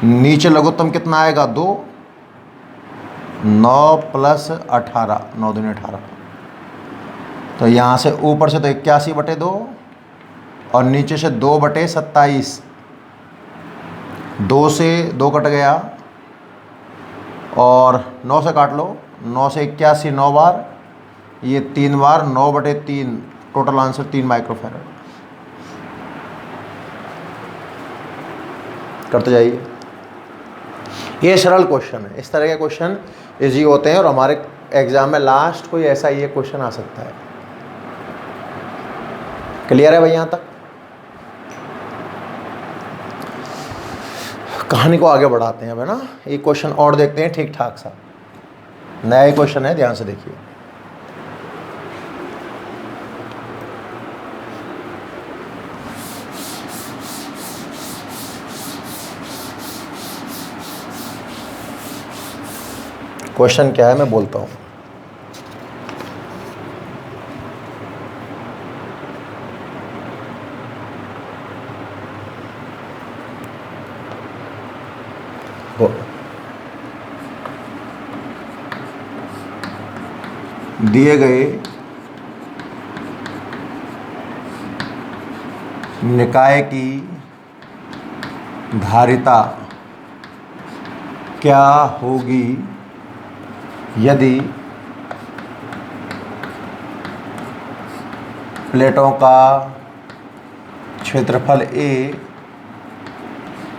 नीचे लघुत्तम कितना आएगा 2, 9 + 18, 9 दूनी 18। तो यहाँ से ऊपर से तो 81/2 और नीचे से 2/27, 2 से 2 कट गया और 9 से काट लो, 9 से 81 9 बार ये 3 बार 9/3, टोटल आंसर 3 माइक्रोफैराड। करते जाइए। ये सरल क्वेश्चन है, इस तरह के क्वेश्चन इजी होते हैं और हमारे एग्जाम में लास्ट कोई ऐसा ये क्वेश्चन आ सकता है। क्लियर है भाई यहाँ तक? कहानी को आगे बढ़ाते हैं अब, है ना। एक क्वेश्चन और देखते हैं ठीक ठाक सा, नया क्वेश्चन है, ध्यान से देखिए। क्वेश्चन क्या है मैं बोलता हूँ। दिए गए निकाय की धारिता क्या होगी यदि प्लेटों का क्षेत्रफल A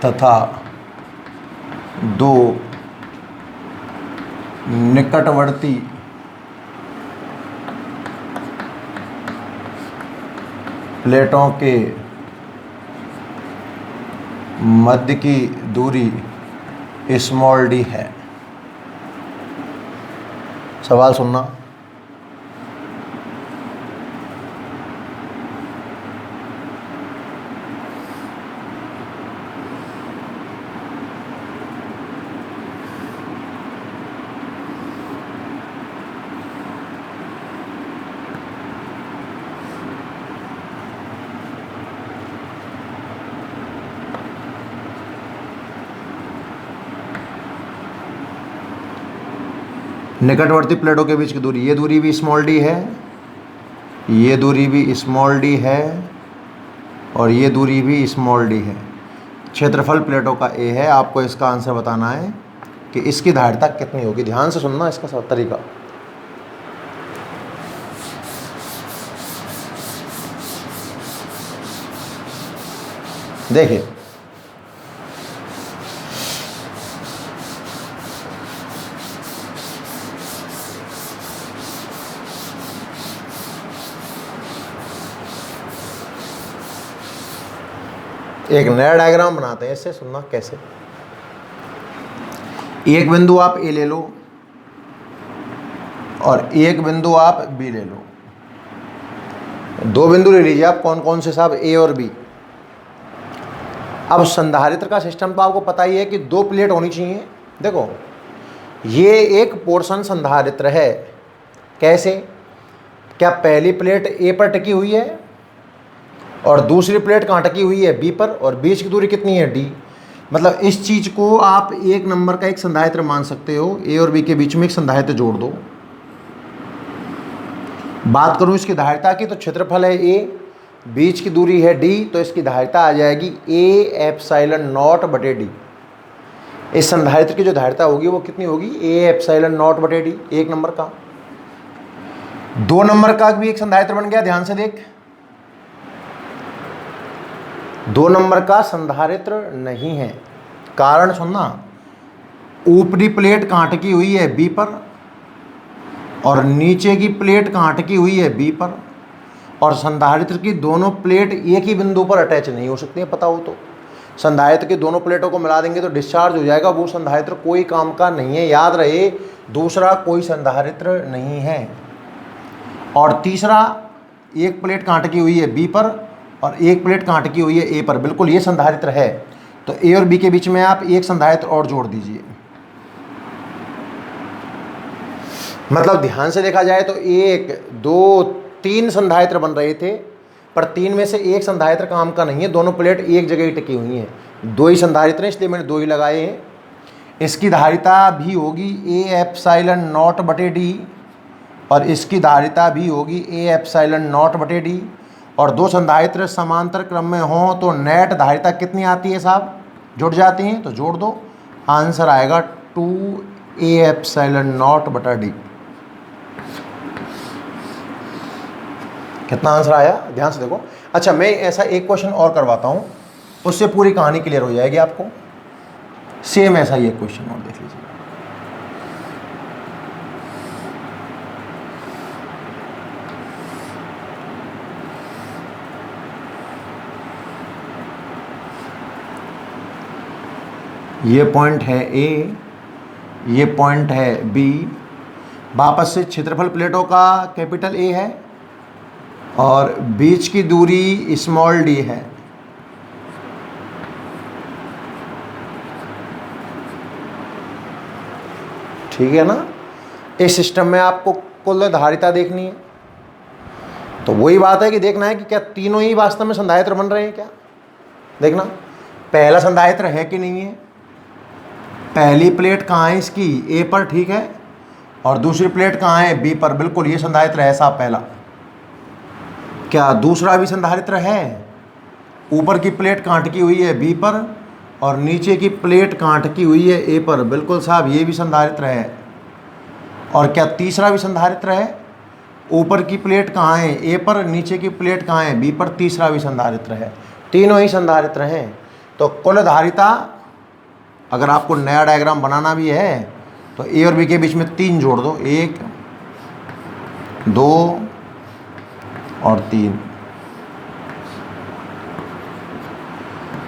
तथा 2 निकटवर्ती प्लेटों के मध्य की दूरी d है। सवाल सुनना। निकटवर्ती प्लेटों के बीच की दूरी, ये दूरी भी d है, ये दूरी भी d है और ये दूरी भी d है। क्षेत्रफल प्लेटों का A है। आपको इसका आंसर बताना है कि इसकी धारिता कितनी होगी। ध्यान से सुनना इसका सब तरीका। देखिए, एक नया डायग्राम बनाते हैं, इससे सुनना कैसे। एक बिंदु आप A ले लो और एक बिंदु आप B ले लो। 2 बिंदु ले लीजिए आप, कौन कौन से साहब, A और B। अब संधारित्र का सिस्टम तो आपको पता ही है कि 2 प्लेट होनी चाहिए। देखो, ये एक पोर्शन संधारित्र है। कैसे? क्या पहली प्लेट A पर टिकी हुई है और दूसरी प्लेट कहाँ टिकी हुई है, B पर, और बीच की दूरी कितनी है, D। मतलब इस चीज़ को आप एक नंबर का एक संधारित्र मान सकते हो। A और B के बीच में एक संधारित्र जोड़ दो। बात करूँ इसकी धारिता की, तो क्षेत्रफल है A, बीच की दूरी है D, तो इसकी धारिता आ जाएगी A/0/D। इस संधारित्र की जो धारिता होगी वो कितनी होगी, A/0/D। एक नंबर का। 2 नंबर का भी एक संधारित्र बन गया। ध्यान से देख, 2 नंबर का संधारित्र नहीं है। कारण सुनना, ऊपरी प्लेट कहाँ टिकी हुई है, B पर, और नीचे की प्लेट कहाँ टिकी हुई है, B पर, और संधारित्र की दोनों प्लेट एक ही बिंदु पर अटैच नहीं हो सकती है। पता हो तो संधारित्र की दोनों प्लेटों को मिला देंगे तो डिस्चार्ज हो जाएगा। वो संधारित्र कोई काम का नहीं है, याद रहे। दूसरा कोई संधारित्र नहीं है। और तीसरा, एक प्लेट कहाँ टिकी हुई है, B पर, और एक प्लेट कहाँ टिकी हुई है, A पर। बिल्कुल ये संधारित्र है। तो A और B के बीच में आप एक संधारित्र और जोड़ दीजिए। मतलब ध्यान से देखा जाए तो 1 2 3 संधारित्र बन रहे थे, पर 3 में से एक संधारित्र काम का नहीं है। दोनों प्लेट एक जगह ही टिकी हुई हैं। 2 ही संधारित्र हैं, इसलिए मैंने 2 ही लगाए हैं। इसकी धारिता भी होगी A/0/D और इसकी धारिता भी होगी A/0/D। और 2 संधारित्र समांतर क्रम में हों तो नेट धारिता कितनी आती है साहब, जुड़ जाती हैं। तो जोड़ दो, आंसर आएगा 2A/0/D। कितना आंसर आया ध्यान से देखो। अच्छा, मैं ऐसा एक क्वेश्चन और करवाता हूँ, उससे पूरी कहानी क्लियर हो जाएगी आपको। सेम ऐसा ही एक क्वेश्चन और देख लीजिए। ये पॉइंट है ए, ये पॉइंट है बी। वापस से क्षेत्रफल प्लेटों का कैपिटल ए है और बीच की दूरी स्मॉल डी है। ठीक है ना। इस सिस्टम में आपको कुल धारिता देखनी है, तो वही बात है कि देखना है कि क्या तीनों ही वास्तव में संधायित्र बन रहे हैं क्या। देखना पहला संधायित्र है कि नहीं है। पहली प्लेट कहाँ है इसकी, ए पर, ठीक है, और दूसरी प्लेट कहाँ है, बी पर। बिल्कुल ये संधारित्र है साहब पहला। क्या दूसरा भी संधारित्र है। ऊपर की प्लेट कांटकी हुई है बी पर और नीचे की प्लेट कांटकी हुई है ए पर। बिल्कुल साहब ये भी संधारित्र है। और क्या तीसरा भी संधारित्र है। ऊपर की प्लेट कहाँ है, ए पर, नीचे की प्लेट कहाँ है, बी पर। तीसरा भी संधारित्र है। तीनों ही संधारित्र हैं। तो कुल धारिता, अगर आपको नया डायग्राम बनाना भी है तो ए और बी के बीच में 3 जोड़ दो, 1 2 और 3।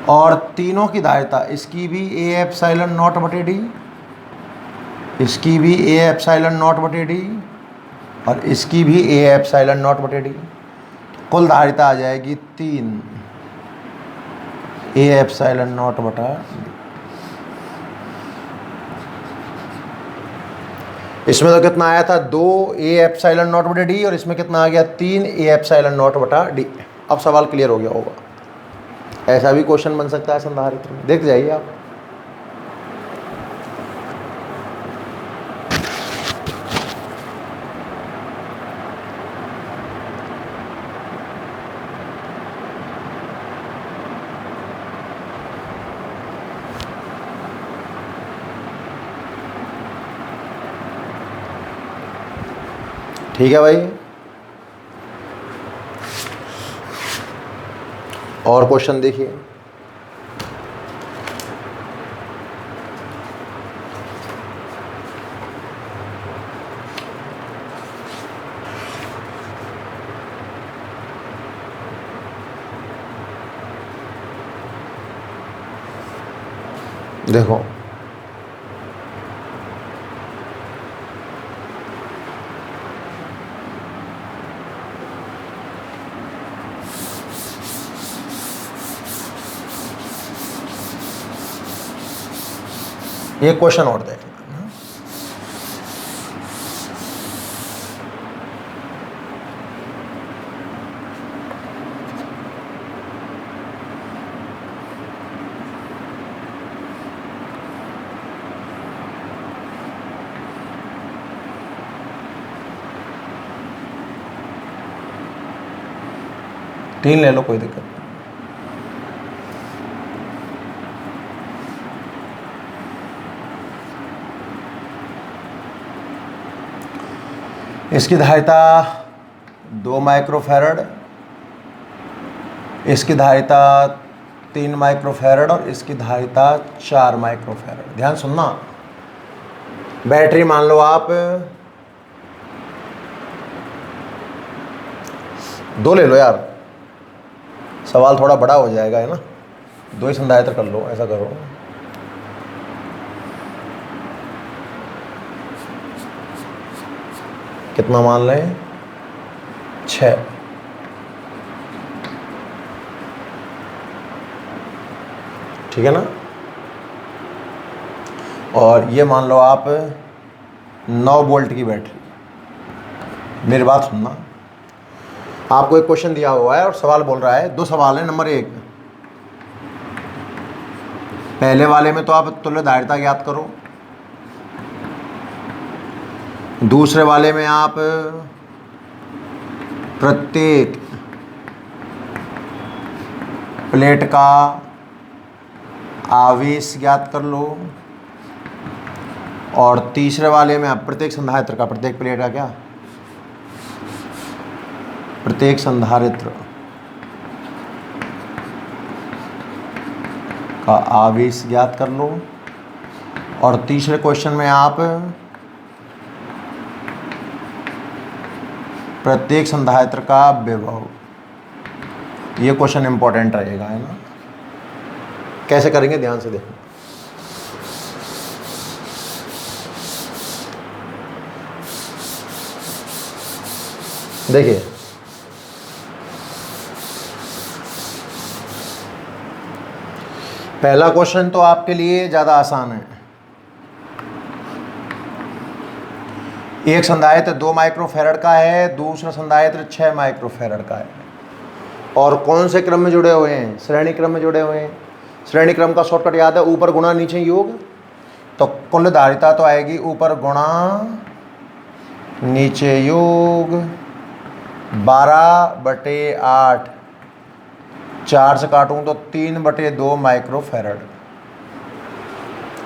और तीनों की धारिता, इसकी भी ए एप्सिलॉन नॉट बटे डी, इसकी भी ए एप्सिलॉन नॉट बटे डी और इसकी भी ए एप्सिलॉन नॉट बटे डी। कुल धारिता आ जाएगी 3 ए एप्सिलॉन नॉट बटा डी। इसमें तो कितना आया था, 2 ए एप्सिलॉन नॉट बटा डी और इसमें कितना आ गया, 3 ए एप्सिलॉन नॉट बटा डी। अब सवाल क्लियर हो गया होगा। ऐसा भी क्वेश्चन बन सकता है संधारित्र में, देख जाइए आप। ठीक है भाई। और क्वेश्चन देखिए। देखो एक क्वेश्चन और देख लें। तीन ले लो, कोई दिक्कत नहीं। इसकी धारिता 2 माइक्रोफैरड, इसकी धारिता 3 माइक्रोफैरड और इसकी धारिता 4 माइक्रोफैरड। ध्यान सुनना, बैटरी मान लो आप 2 ले लो यार, सवाल थोड़ा बड़ा हो जाएगा है ना। 2 ही संधारित्र कर लो, ऐसा करो। कितना मान लें, 6। ठीक है ना। और ये मान लो आप 9 वोल्ट की बैटरी। मेरी बात सुनना, आपको एक क्वेश्चन दिया हुआ है और सवाल बोल रहा है, 2 सवाल है। नंबर 1, पहले वाले में तो आप तुल्य धारिता ज्ञात करो, दूसरे वाले में आप प्रत्येक प्लेट का आवेश ज्ञात कर लो और तीसरे वाले में आप प्रत्येक संधारित्र का, प्रत्येक प्लेट का क्या, प्रत्येक संधारित्र का आवेश ज्ञात कर लो। और तीसरे क्वेश्चन में आप प्रत्येक संधारित्र का विभव, ये क्वेश्चन इंपॉर्टेंट रहेगा, है ना। कैसे करेंगे ध्यान से देखो। देखिए पहला क्वेश्चन तो आपके लिए ज़्यादा आसान है। एक संधारित्र 2 माइक्रोफैरड का है, दूसरा संधारित्र 6 माइक्रोफैरड का है, और कौन से क्रम में जुड़े हुए हैं? श्रेणी क्रम में जुड़े हुए हैं। श्रेणी क्रम का शॉर्टकट याद है, ऊपर गुणा नीचे योग। तो कुल धारिता तो आएगी ऊपर गुणा नीचे योग 12/8, 4 से काटूँ तो 3/2 माइक्रोफैरड।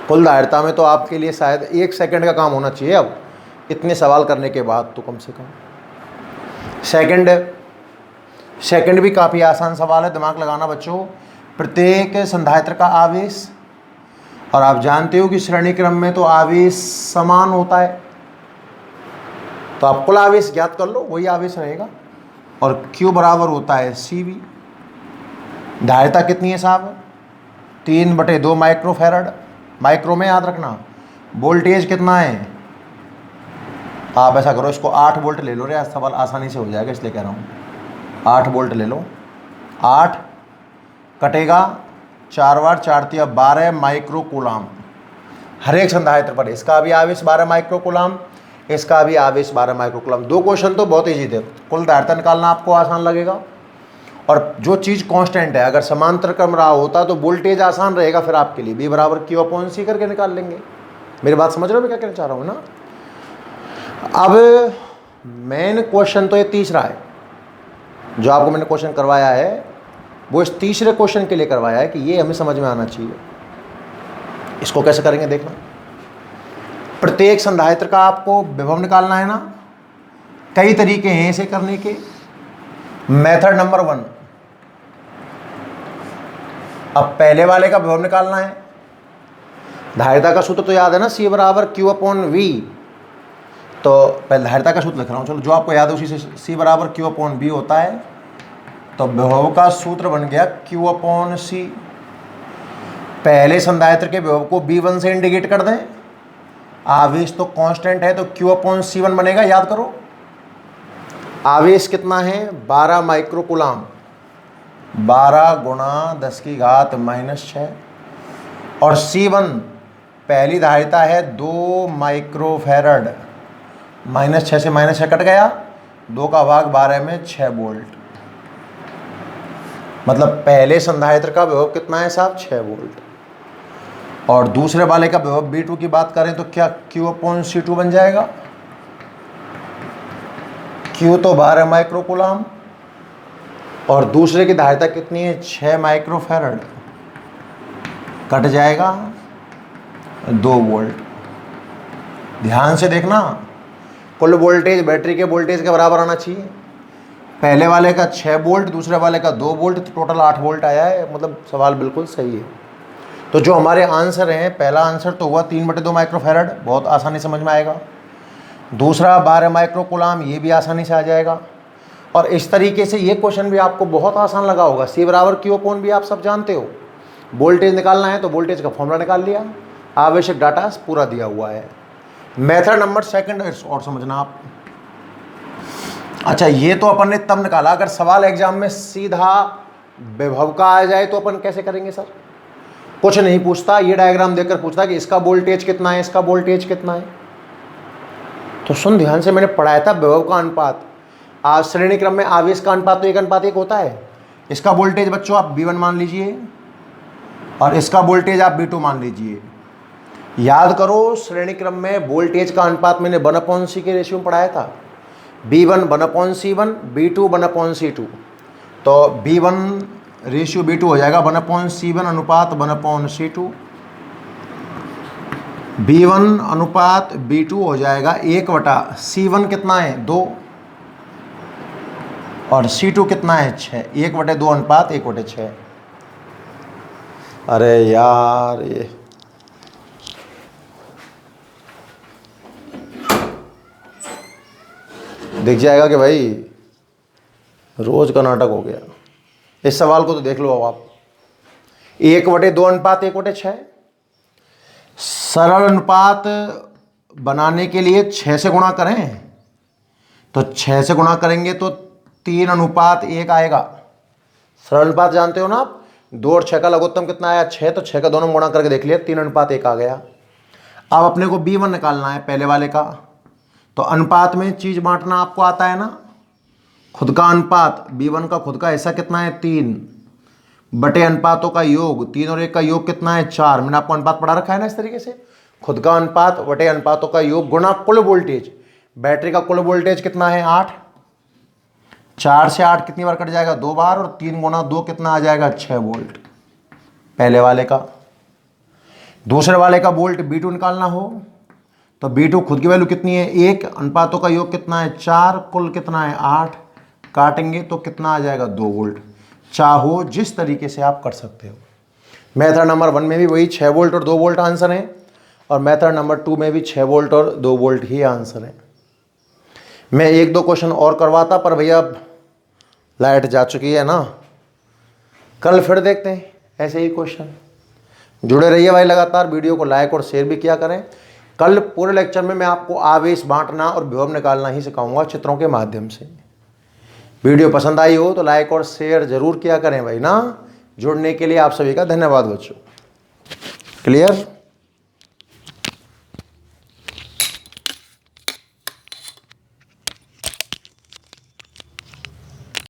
कुल धारिता में तो आपके लिए शायद 1 सेकंड का काम होना चाहिए अब इतने सवाल करने के बाद, तो कम से कम सेकंड भी काफ़ी आसान सवाल है, दिमाग लगाना बच्चों। प्रत्येक संधारित्र का आवेश, और आप जानते हो कि श्रेणी क्रम में तो आवेश समान होता है, तो आप कुल आवेश ज्ञात कर लो, वही आवेश रहेगा। और Q बराबर होता है CV। धारिता कितनी है साहब? 3/2 माइक्रोफैरड। माइक्रो में याद रखना। वोल्टेज कितना है? आप ऐसा करो, इसको 8 वोल्ट ले लो रे, सवाल आसानी से हो जाएगा, इसलिए कह रहा हूँ 8 वोल्ट ले लो। 8 कटेगा 4 बार 4 × 12 माइक्रो कूलाम हर एक संधारित्र पर। इसका भी आवेश 12 माइक्रो कूलाम, इसका भी आवेश 12 माइक्रो कूलाम। 2 क्वेश्चन तो बहुत ईजी थे। कुल धारिता निकालना आपको आसान लगेगा, और जो चीज़ कांस्टेंट है, अगर समांतर क्रम रहा होता तो वोल्टेज आसान रहेगा फिर आपके लिए। B बराबर Q/C करके निकाल लेंगे। मेरी बात समझ रहे हो मैं क्या कहना चाह रहा हूँ ना। अब मेन क्वेश्चन तो ये तीसरा है, जो आपको मैंने क्वेश्चन करवाया है वो इस तीसरे क्वेश्चन के लिए करवाया है कि ये हमें समझ में आना चाहिए। इसको कैसे करेंगे देखना। प्रत्येक संधारित्र का आपको विभव निकालना है ना। कई तरीके हैं इसे करने के। मेथड नंबर 1, अब पहले वाले का विभव निकालना है। धारिता का सूत्र तो याद है ना, C बराबर Q/V। तो पहले धारिता का सूत्र लिख रहा हूँ, चलो जो आपको याद है उसी से। C बराबर Q/V होता है, तो विभव का सूत्र बन गया Q/C। पहले संधारित्र के विभव को V1 से इंडिकेट कर दें। आवेश तो कांस्टेंट है, तो Q/C1 बनेगा। याद करो आवेश कितना है? 12 माइक्रो कूलाम। 12 × 10⁻⁻⁶। और C1 पहली धारिता है 2 माइक्रोफैरड। -6 से -6 कट गया, 2 का भाग 12 में 6 वोल्ट। मतलब पहले संधारित्र का विभव कितना है साहब? 6 वोल्ट। और दूसरे वाले का विभव B2 की बात करें तो क्या Q/C2 बन जाएगा। Q तो 12 माइक्रो कूलाम, और दूसरे की धारिता कितनी है? 6 माइक्रोफैरड। कट जाएगा 2 वोल्ट। ध्यान से देखना, कुल वोल्टेज बैटरी के वोल्टेज के बराबर आना चाहिए। पहले वाले का 6 वोल्ट, दूसरे वाले का 2 वोल्ट, तो टोटल 8 वोल्ट आया है। मतलब सवाल बिल्कुल सही है। तो जो हमारे आंसर हैं, पहला आंसर तो हुआ 3/2 माइक्रोफैरड, बहुत आसानी समझ में आएगा। दूसरा 12 माइक्रो कूलाम, ये भी आसानी से आ जाएगा। और इस तरीके से ये क्वेश्चन भी आपको बहुत आसान लगा होगा। C बराबर Q/V आप सब जानते हो। वोल्टेज निकालना है तो वोल्टेज का फॉर्मूला निकाल लिया, आवश्यक डाटा पूरा दिया हुआ है। मेथड नंबर 2 और समझना आप। अच्छा, ये तो अपन ने तब निकाला, अगर सवाल एग्जाम में सीधा विभव का आ जाए तो अपन कैसे करेंगे सर? कुछ नहीं पूछता, ये डायग्राम देखकर पूछता कि इसका वोल्टेज कितना है, इसका वोल्टेज कितना है। तो सुन ध्यान से, मैंने पढ़ाया था विभव का अनुपात। आज श्रेणी क्रम में आवेश का अनुपात तो 1:1 होता है। इसका वोल्टेज बच्चों आप V1 मान लीजिए, और इसका वोल्टेज आप V2 मान लीजिए। याद करो, श्रेणी क्रम में वोल्टेज का अनुपात मैंने 1/C के रेशियो में पढ़ाया था। V1 1/C1, V2 1/C2। तो V1 रेशियो V2 हो जाएगा 1/C1 अनुपात 1/C2। V1 अनुपात V2 हो जाएगा 1/C1 कितना है? 2। और C2 कितना है 6, 1/2 अनुपात 1/6। अरे यार ये दिख जाएगा कि भाई रोज का नाटक हो गया। इस सवाल को तो देख लो अब आप, 1/2 अनुपात 1/6। सरल अनुपात बनाने के लिए 6 से गुणा करें, तो 6 से गुणा करेंगे तो 3:1 आएगा। सरल अनुपात जानते हो ना आप, 2 और 6 का लघुत्तम कितना आया 6, तो 6 का दोनों में गुणा करके देख लिया, 3:1 आ गया। अब अपने को B1 निकालना है पहले वाले का। तो अनुपात में चीज बांटना आपको आता है ना, खुद का अनुपात B1 का खुद का हिस्सा कितना है 3 बटे अनुपातों का योग, 3 और 1 का योग कितना है 4। मैंने आपको अनुपात पढ़ा रखा है ना इस तरीके से, खुद का अनुपात बटे अनुपातों का योग गुणा कुल वोल्टेज। बैटरी का कुल वोल्टेज कितना है 8, 4 से 8 कितनी बार कट जाएगा 2 बार, और 3 गुणा 2 कितना आ जाएगा 6 वोल्ट पहले वाले का। दूसरे वाले का वोल्ट B2 निकालना हो तो B2 खुद की वैल्यू कितनी है 1, अनुपातों का योग कितना है 4, कुल कितना है 8, काटेंगे तो कितना आ जाएगा 2 वोल्ट। चाहो जिस तरीके से आप कर सकते हो। मेथड नंबर 1 में भी वही 6 वोल्ट और 2 वोल्ट आंसर है, और मेथड नंबर 2 में भी 6 वोल्ट और 2 वोल्ट ही आंसर है। मैं 1-2 क्वेश्चन और करवाता, पर भैया अब लाइट जा चुकी है ना, कल फिर देखते हैं ऐसे ही क्वेश्चन। जुड़े रहिए भाई लगातार, वीडियो को लाइक और शेयर भी किया करें। कल पूरे लेक्चर में मैं आपको आवेश बांटना और विभव निकालना ही सिखाऊंगा चित्रों के माध्यम से। वीडियो पसंद आई हो तो लाइक और शेयर जरूर किया करें भाई ना। जुड़ने के लिए आप सभी का धन्यवाद बच्चों। क्लियर।